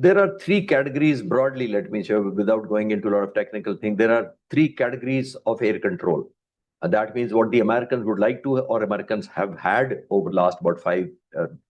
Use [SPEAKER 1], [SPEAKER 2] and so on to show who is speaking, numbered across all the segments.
[SPEAKER 1] There are three categories broadly, let me share, without going into a lot of technical things. There are three categories of air control. That means what the Americans would like to, or Americans have had over the last about 5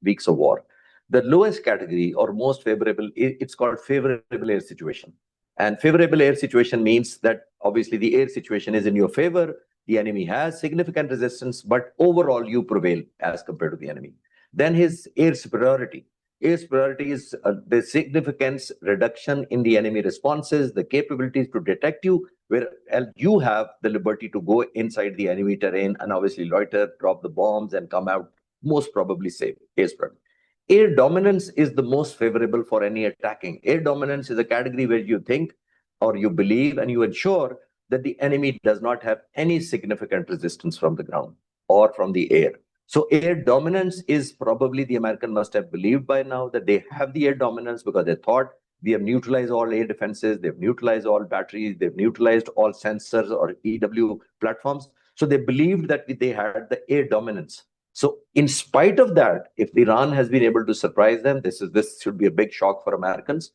[SPEAKER 1] weeks of war. The lowest category or most favorable, it's called favorable air situation. And favorable air situation means that obviously the air situation is in your favor. The enemy has significant resistance, but overall you prevail as compared to the enemy. Then his air superiority. Air superiority is the significance reduction in the enemy responses, the capabilities to detect you, where you have the liberty to go inside the enemy terrain and obviously loiter, drop the bombs, and come out most probably safe. Air dominance is the most favorable for any attacking. Air dominance is a category where you think or you believe and you ensure that the enemy does not have any significant resistance from the ground or from the air. So air dominance is probably, the American must have believed by now that they have the air dominance, because they thought we have neutralized all air defenses, they've neutralized all batteries, they've neutralized all sensors or EW platforms. So they believed that they had the air dominance. So in spite of that, if Iran has been able to surprise them, this should be a big shock for Americans.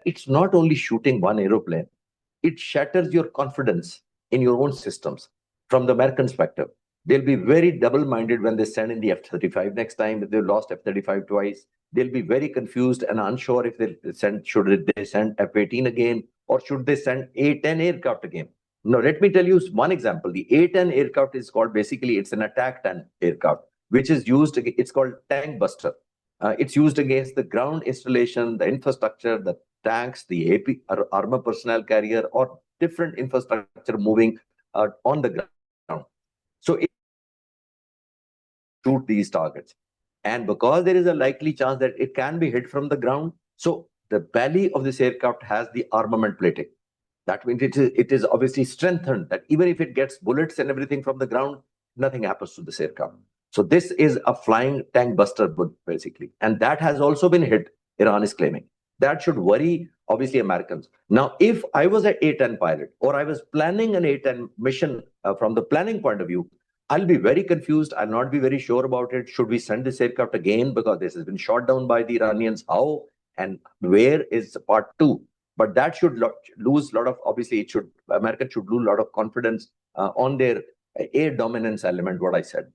[SPEAKER 1] It's not only shooting one aeroplane, it shatters your confidence in your own systems. From the American perspective, they'll be very double-minded when they send in the F-35 next time. If they've lost F-35 twice, they'll be very confused and unsure if should they send F-18 again, or should they send A-10 aircraft again. Now, let me tell you one example. The A-10 aircraft is called, basically, it's an attack tank aircraft, which is used, it's called tank buster. It's used against the ground installation, the infrastructure, the tanks, the AP, armor personnel carrier, or different infrastructure moving on the ground. So it shoot these targets. And because there is a likely chance that it can be hit from the ground, so the belly of this aircraft has the armament plating. That means it is obviously strengthened, that even if it gets bullets and everything from the ground, nothing happens to this aircraft. So this is a flying tank buster, basically. And that has also been hit, Iran is claiming. That should worry, obviously, Americans. Now, if I was an A-10 pilot, or I was planning an A-10 mission from the planning point of view, I'll be very confused. I'll not be very sure about it. Should we send this aircraft again? Because this has been shot down by the Iranians. How and where is part two? But that should lose a lot of, obviously, America should lose a lot of confidence on their air dominance element, what I said.